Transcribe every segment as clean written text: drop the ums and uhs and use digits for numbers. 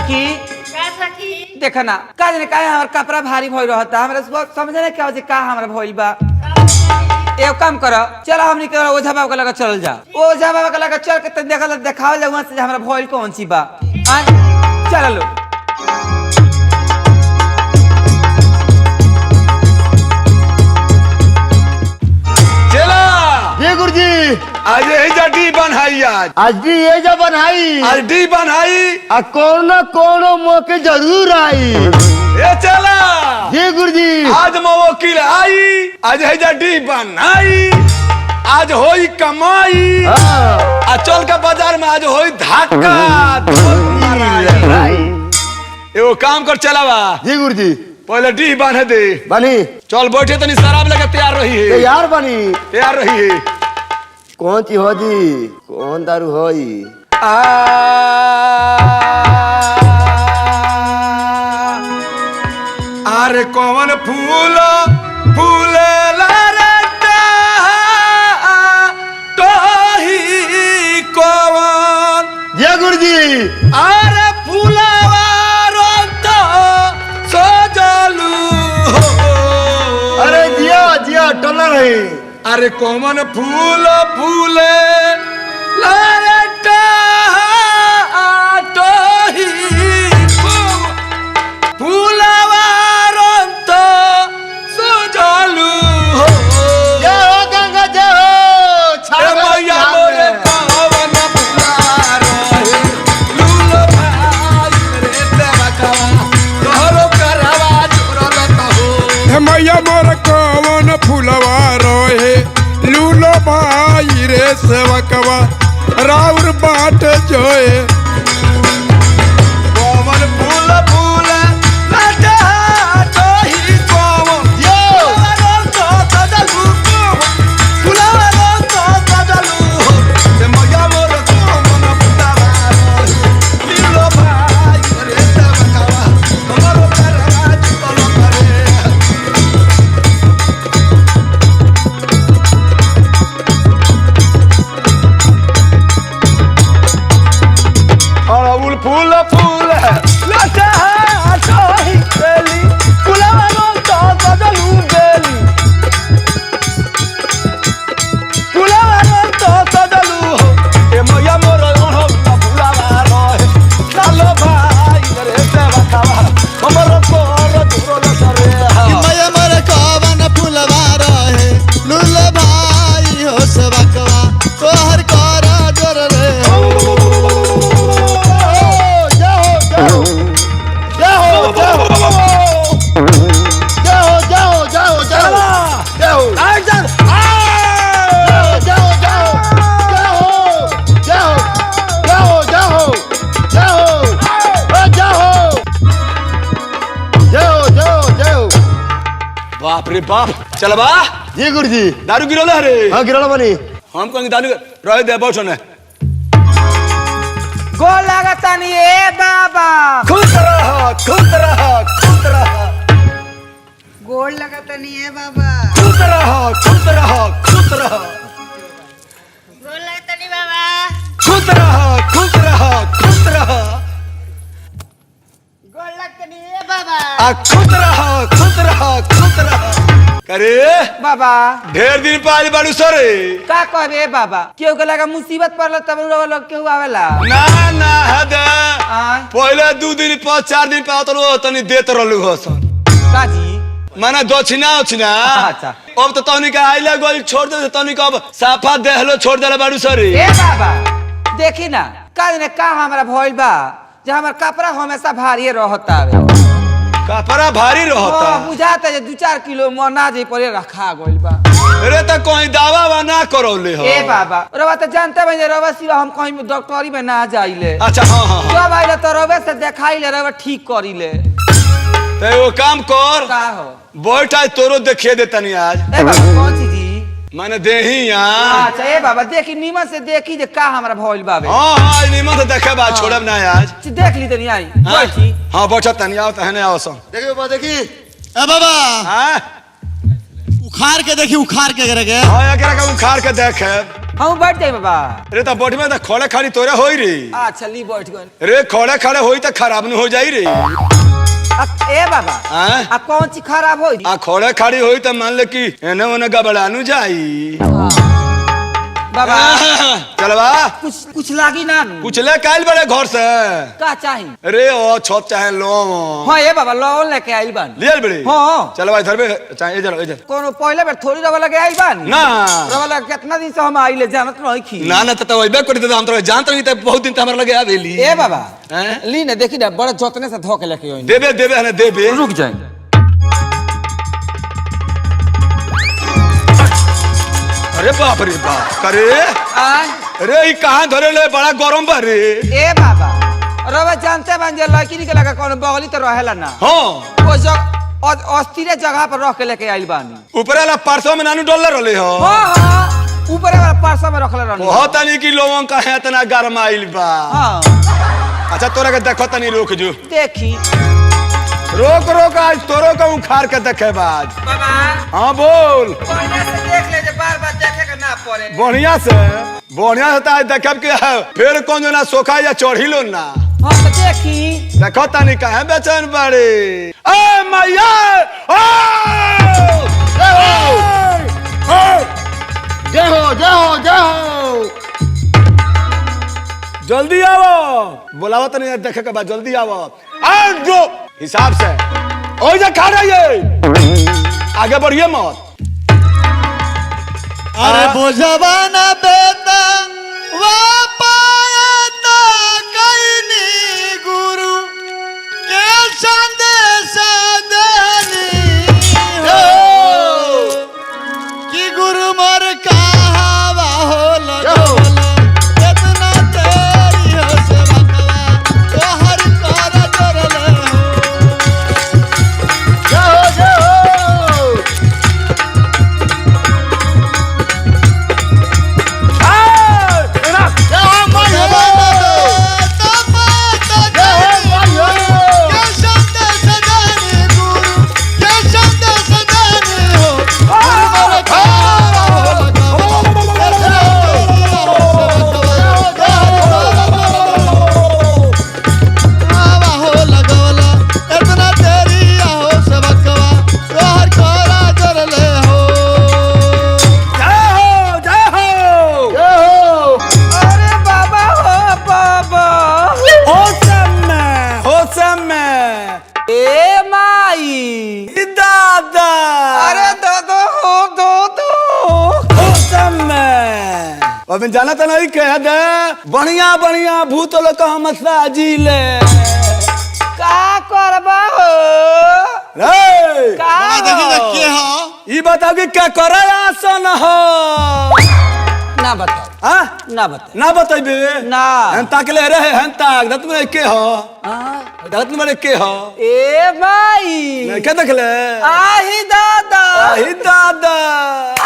सखी देखा ना का जाने का हमार कपड़ा भारी भइल रहता हमरा समझे ना क्या का हमरा भइल बा। एक काम करो चलो हमनी के ओझा बाबा के लगा चल जा ओझा बाबा के लगा चल के त देखा देखावल जा वहां से हमरा भइल कौन सी बा। चल लो जी गुरुजी आज यही जा डी बनाई आज डी ये जा बनाई आज डी बनाई आ कोनो मौके जरूर आई। ये चला जी गुरुजी आज वकील आई आज है जा डी बनाई आज होई कमाई आ चल के बाजार में आज होई धक्का एगो काम कर चलावा। जी गुरुजी पहले डी बांधे दे बनी चल बैठे तनी शराब लेके तैयार रही है तैयार बनी तैयार रही है। कौन ची हो जी कौन दारू होई अरे कौन फूल फूल कौन जी गुरुजी अरे फूलवा सजलू अरे जिया जिया टोला रही अरे कौन फूल फूले फूलवा रंत सजलू जय हो गंगा जय हो छाड़ मैया मोरे कौन फूला रहे लूलो भाई रे देवका तोहरो करवा चोरल कहो मैया मोर कौन फूलवा रोहे लूलो भाई रे सेवकवा राउर बाट जोए कौन फूल फूल लाटा तोही कौन यो रंत सजलू फूलवा रंत सजलू ते मैया मोर कौन फूला रहे लूलो भाई रे देवका तोहरो करवा चोरल करे अड़हुल फूल फूल लाटा तोही बेली फूलवा रंत सजलू बेली फूलवा रंत सजलू ए मैया मोर फूलवा रहे लालो भाई रे देवका हमर कोर दुरल करे मैया मोर कौन फूलवा रहे लूल भाई हो सेवकवा तोहर कर जोर रे बाप रे बाप चल बा जी गुरुजी दारू गिरोला रे हाँ गिरोला बनी हम कहेंगे दारू रह दे बैठो ने गोल लागता नहीं ए बाबा खुश रह खुश रह खुश रह गोड़ लगता नहीं है बाबा खुश रह खुश रह खुश रह गोड़ लगता नहीं बाबा खुश रह खुश रह खुश रह गोड़ लगता नहीं है बाबा आ खुश रह खुश रह खुश रह करे बाबा ढेर दिन पाल बाड़ू सरे का कहबे बाबा केहू के लगा मुसीबत पड़ल तब लोग केहू आवेला ना ना हद आय पहले 2 दिन पर 4 दिन पर तो तनी देत रहलू हसन काजी माने दक्षिणा उछिना अच्छा। अब तो तनी का आइला गोल छोड़ दे तनी का अब साफा देहलो छोड़ देला बाड़ू सरे ए बाबा देखी ना का ने का हमरा भइल बा जे हमर कपड़ा हमेशा भारी रहता है कपड़ा भारी रहता बुझाता जे 2-4 किलो मना जे परे रखा गइल बा। अरे तो कोई दावा ना करौले हो ए बाबा रवा तो जानते बा जे रवा सिवा हम कहीं डॉक्टरी में ना जाइले अच्छा हाँ हाँ हाँ जब आइले तो रवे से देखाइले रवा ठीक करिले तो वो काम कर का हो बैठ आज तोरो देखिए दे तनी आज ए बाबा कौन चीज माने देही यहाँ अच्छा ए बाबा देखी नीमन से देखी जे का हमरा भइल बाबे हाँ हाँ निमन से देखे बा छोड़ब ना आज देख ली तनी आई हाँ? बैठी हाँ बैठ तनी आओ तहने आओ सो देखिए बाबा देखी ए बाबा हाँ उखाड़ के देखी उखाड़ के करके हाँ एकरा के उखाड़ के देखे हम बैठ जाए बाबा। रे तो बैठ में तो खड़े खड़ी तोरे होई रे। अच्छा ली बैठ गए। रे खड़े खड़े होई तो खराब नहीं हो जाई रे। ए बाबा हाँ? अब कौन सी खराब हो? आ खड़े खड़ी होई तो मान ले कि एने ओने गबड़ानु जाई। बाबा चलवा कुछ लागी ना कुछ ले काल बड़े घर से का चाहिए? रे ओ छत चाहे लो। हाँ ये बाबा लोन लेके आइल बानी। लियल बड़े हाँ चलवा इधर पे चाहे इधर इधर कोनो पहले बार थोड़ी रवा लगे आइल बानी ना रवा लगे कितना दिन से हम आइले जानत नहीं खी ना ना तो वही कर देते हम तो जानत रही बहुत दिन हमरा लगे आवेली। ए बाबा हैं? ली ना देखी ना बड़ा जतने से धो के लेके आइल। देबे देबे हने देबे रुक जाए। अरे बाप रे बाप करे अरे ई कहां धरे ले बड़ा गरम बा रे। ए बाबा रवा जानते बन जे लड़की के लगा कोनो बगली तो रहेला ना। हां वो जग अस्थिर जगह पर रख के लेके आइल बानी। ऊपर वाला परसों में नानू डॉलर रहले हो। हां हां ऊपर वाला पार्सा में रखले रहनी। बहुत तनी की लोगों का है इतना गरम आइल बा। हां अच्छा तोरा के देखो तनी रुक जो देखी रोक रोक आज तोरो का उखाड़ के देखे बाज। बाबा हां बोल बढ़िया से देख ले जे बार-बार देखे के ना पड़े। बढ़िया से ताज देखब के फिर कौन जो ना सोखा या चढ़ी लो ना। हां तो देखी देखो तनी काहे बेचैन बड़े। ए मैया जल्दी आवो बोलावा तनी देखे के बाद जल्दी आवो आ जो हिसाब से ओ जा खा रही है आगे बढ़िए मत। अरे बोझवा न बेटा वापायता कईनी गुरु के संदेश देनी हो कि गुरु मोर कहावा हो लगवला इतना तेरी हो सेवकवा तो हर कर करले अबे जाना तो नहीं कह दे बढ़िया बढ़िया भूत लोग हम साजी ले का करबा हो रे का देखी के हो ई बताओ कि क्या करे आसन हो ना बताओ। हां ना बताओ ना बताइबे ना हम ताकले रहे हम ताक दत में के हो दत में के हो ए भाई नहीं क्या देखले आही दादा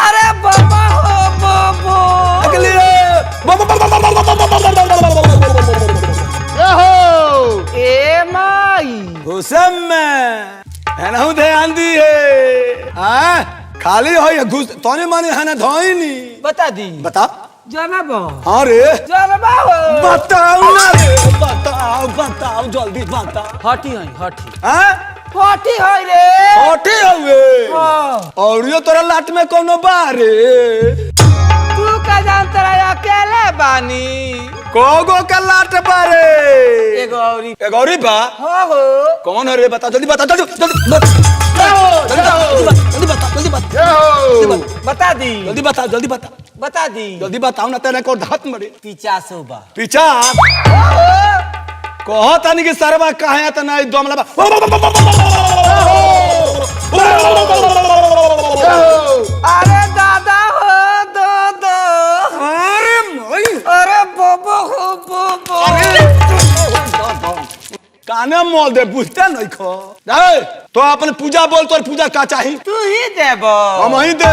अरे बाबा हो बाबा अगले ए माई हुसम में है ना ध्यान दी है हां खाली हो घुस तोने माने है ना धोई नहीं बता दी बता जनबो हाँ रे जनबा हो बताओ ना रे बताओ जल्दी बता हटी है हटी हाँ हटी है रे हटे हुए हाँ। और यो तोरा लाट में कोनो बारे तू का जानता है अकेले बानी कोगो का लाट बारे एगो औरी बा हो हो कौन है रे बता जल्दी बता बता दी जल्दी बता दी जल्दी बताओ ना तेरे को धत मरे 50 बा पीछा कहो तनी कि सरवा कहां त नहीं दमला बा अरे दादा हो दो अरे मोई अरे बाबा हो बाबा काने मोल दे बुझते नहीं खो जाए तो अपन पूजा बोल तोर पूजा का चाही तू ही देब हम ही दे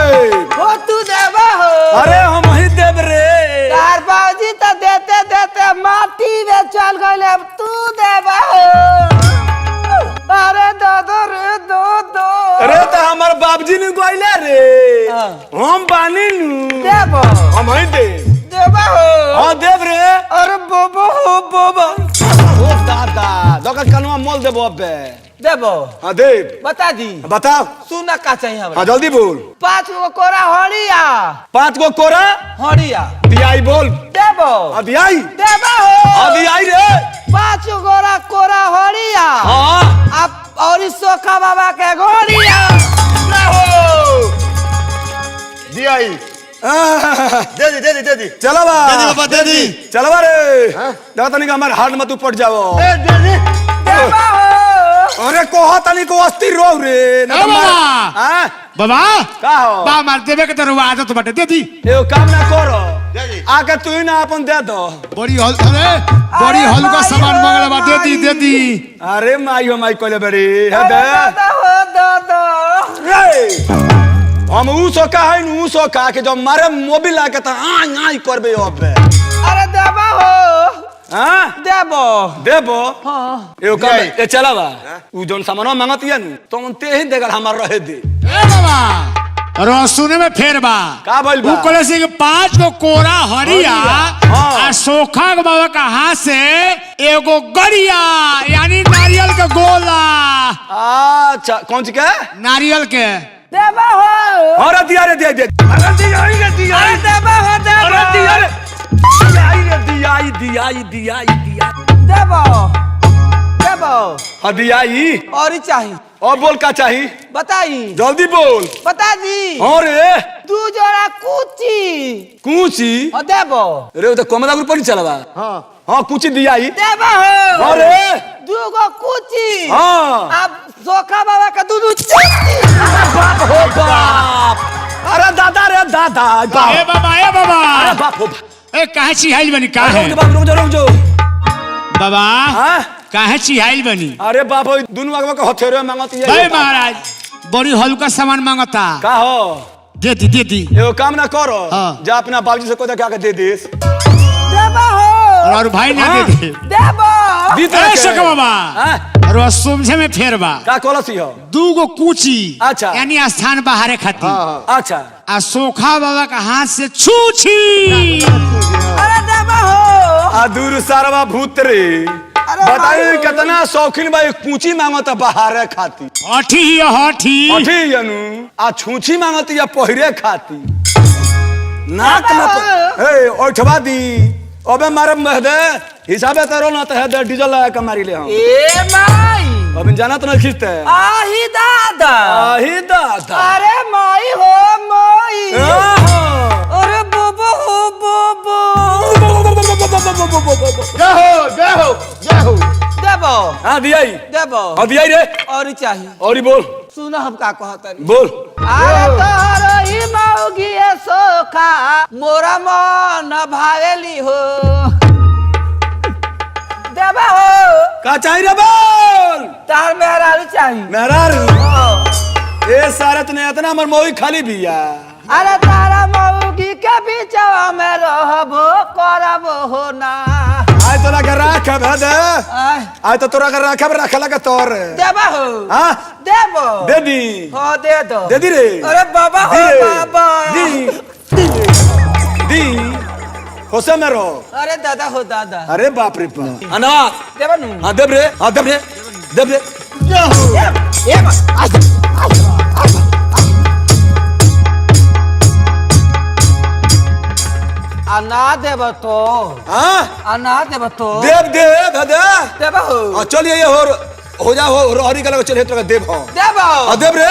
हो तू देब हो अरे हम ही देब रे तार बाबूजी तो देते देते माटी में चल गए अब तू देब हो अरे दो रे अरे तो हमार बाबूजी ने गोइले रे हाँ। हम बानी नु देब हम ही दे देबा हो हाँ देव रे अरे बाबा हो बाबा ओ दादा दोका कनवा मोल देबो अबे देबो हाँ देव बता दी बताओ सुना का चाहिए हमरा हाँ जल्दी बोल 5 गो कोरा हड़िया 5 गो कोरा हड़िया दियाई बोल देबो हाँ दियाई देबा हो हाँ दियाई रे 5 गोरा कोरा हड़िया हाँ आप और इस सोखा बाबा के घोड़िया दियाई दे दी चलो बा दे दी बाबा, दे दी। चलो बा रे देखो तनी का हमारे हार्ट में तू पड़ जाओ दे दी देबा हो अरे कोहा तनी को अस्थिर रो रे ना ए बाबा। हां बाबा का हो बा मार देवे के तो आदत बाटे दे दी एगो काम ना करो दे दी आके तू ही ना अपन दे दो बड़ी हल्का सामान मंगला बा दे दी अरे माई हो माई कोले बड़ी है बे दादा हो दादा रे हम ऊ सोका है नु सोका के जो मारे मोबिल आके त आई करबे अबे अरे देबा हो हां देबो देबो हां एगो काम ए चला बा ऊ जोन सामान मांगतिया नु तुम ते ही देगर हमार रहे दे ए बाबा रो सुने में फेर बा का भइल बा ऊ कहले से 5 गो कोरा हरिया हाँ। आ सोखा के बाबा का हाथ से एगो गड़िया यानी नारियल के गोला अच्छा कौन सी के नारियल के देबा हो अरे दिया रे दिया अरे दिया रे दिया अरे देबा हो अरे देबा दिया रे दिया देबो देबो हाँ दिया और ही चाहिए और बोल का चाहिए बताई जल्दी बोल बता दी हाँ रे 2 जोड़ा कुची कूची और देबो रे वो तो कमला ग्रुप पर चला बा हाँ कुची दिया देबा हो हाँ रे 2 गो कुची हाँ अब सोखा बाबा का दूध बाप हो बाप अरे दादा रे दादा ए बाबा अरे बाप हो ए काहे चिहाइल बनी काहे रुक जाओ बाबा हाँ काहे चिहाइल बनी अरे बाप हो दोनों आगवा के हथेरे मांगती भाई है महाराज बड़ी हल्का सामान मांगता का हो दे दी एगो काम ना करो हाँ। जा अपना बाबूजी से कोई क्या दे देस देबा हो और भाई ना दे दे देबो दी तरह ए के। सका बाबा हाँ? और वो समझे में फेर बा का कॉलसी हो 2 गो कुची अच्छा। यानी स्थान बाहरे खाती अच्छा आ सोखा बाबा का हाथ से छूछी अरे देबा हो आ दूर सारवा भूत रे बताइए कितना शौकीन भाई पूछी मांगता बाहर खाती हठी अठी यनु आ छूछी मांगती या पहिरे खाती नाक में ए ओठवा दी अबे मारे महदे हिसाबे तरो ना त है डीजल लगा के मारी ले हम ए माई अबे जाना तो नहीं खींचते आही दादा आही दादा अरे माई हो माई आहा। अरे बाबा हो बाबा जय हो देबो हाँ दियाई देबो हाँ दियाई रे और ही चाहिए और ही बोल सुना हम का कहता बोल अरे तोहर ही मौगी सोखा मोरा मन भावेली हो देबा हो का चाहिए रे बोल तार मेहरारू चाहिए मेहरारू ए सारा तने इतना हमर मोही खाली बिया अरे तारा मौगी के बीचवा में रहबो करबो हो ना आय तोरा के राखब है दे आय, आय तो तोरा के राखब रखला के तोर देबा हो हाँ देबो दे दी हाँ दे दो दे दी रे अरे बाबा हो दी रे। बाबा दी होसे मेरो अरे दादा हो दादा अरे बाप रे बाप अनाथ देबा नु हाँ देब रे हाँ देब रे देब रे ए अना देब तो हाँ अना देब तो देब देब है दे देबा हो हाँ चलिए ये हो जा हो रोहरी का लगे चलिए तो देब हो देबा हाँ देब रे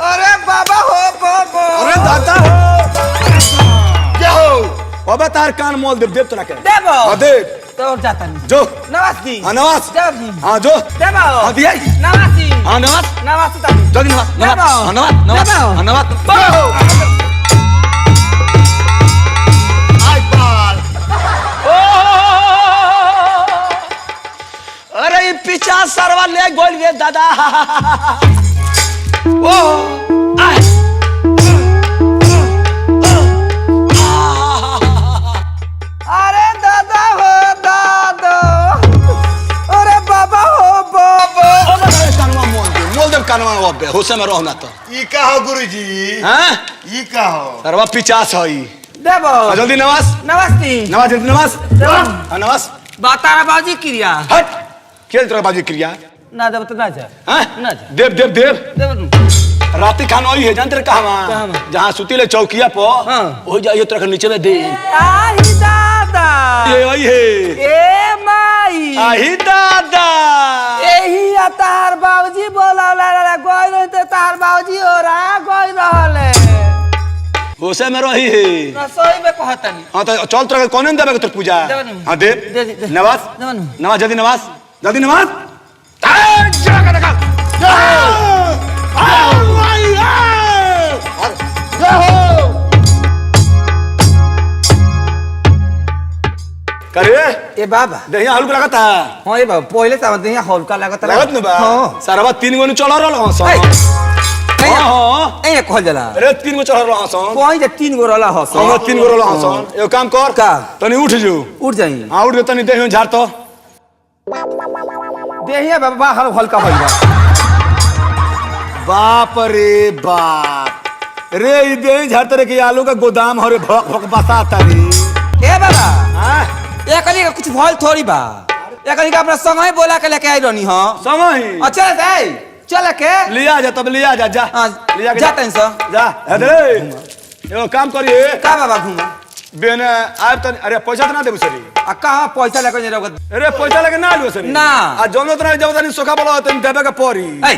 अरे बाबा हो बाबा अरे दादा हो क्या हो अबे तार कान मोल देब देब तोरा के देबो हाँ देब तो जाता नहीं जो नवासी हाँ नवास देव जी हाँ जो देबो हाँ दिया नवासी हाँ नवास नवासी ताली जल्दी नवास देबो हाँ नवास नवास देबो हाँ नवास अरे पीछा सरवा ले गोल गे दादा ओ आय अरे दादा हो दादा अरे बाबा हो बाबा कानवा मोल देव कानवा अबे होसे में रहना तो ई का हो गुरुजी हैं ई का हो सरवा 50 है देबो जल्दी नवाज नमस्ती नवाज जल्दी नवाज देबो हाँ नवाज बता रहा बाबूजी क्रिया हट खेल तेरा बाजी क्रिया ना देबो तो ना जा हाँ ना जा देव देव देव देबो राती खाना वही है जानते कहाँ जहाँ सुती ले चौकिया पर हाँ। वही जाइए तेरा नीचे में दे आही दादा ये वही है ए माई आही दादा यही तार बाबूजी बोला गोई नहीं तो तार बाबूजी हो रहा गोई रहले उसे में रही है रसोई में कहतनी हाँ तो चल तेरा कौन देवे तोर पूजा देवे नु। हाँ देव दे। नवाज देवे नु। नवाज जल्दी नवाज करे ए बाबा दहिया हल्का लगता हाँ ए बाबा पहले तो हमते यहाँ हल्का लगता लगत न बा हाँ सारा बात 3 गो न चढ़ रहल हस ए, हाँ ए कहल जाला अरे 3 गो चढ़ रहल हस कोई जे 3 गो रहला हस हम 3 गो रहल हस एगो काम कर का? तनी उठ जो उठ जाई हां उठ तनी देह झाड़ तो देहिया बाबा हल्का होई बा बाप रे बाप रे ई देह झाड़ते रे के आलू का गोदाम हरे भक भक बसाता रे ए बाबा हां एकनी का कुछ भल थोड़ी बा एकनी का अपना संग ही बोला के लेके आई रहनी हां समय अच्छा जाई चल के लिया जा तब लिया जा जा हाँ, लिया के जा तनी सा। जा अरे एगो काम करिए का बाबा घूमा बेन आब त अरे पैसा त ना देबू सरी आ कहां पैसा लेके नहीं रखत अरे पैसा लगे ना लो सरी ना। आ जौनो तना जब तनी सोखा बोला तनी देबे के पड़ी ए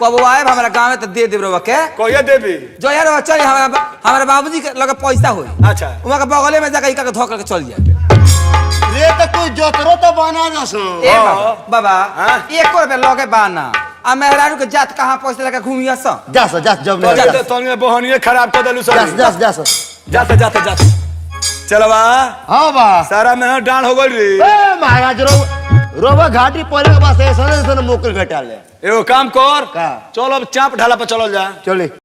कब आए हमरा गांव में तो दे देब रवा के कहिए देबी जो यार चल हमारे बाबूजी के लगे पैसा होई अच्छा उमा के बगले में जाके इका के धोकर के चल जाए रे तो कोई जोतरो तो बना दसो ए बाबा बाबा हाँ? 1 रुपया लगे बाना आ मेहरारू के जात कहां पैसा लेके घूमिया स जा जब तो नहीं जाते तनी बहनिए खराब कर देलू सरी जा जाते जाते चलवा हाँ बा सारा मेहनत डांड हो गइल रे ए महाराज रोबा घाटी पहले के पास ऐसा मोकर घटा ले एगो काम कर का? चल अब चाप ढाला पे चलल जा चले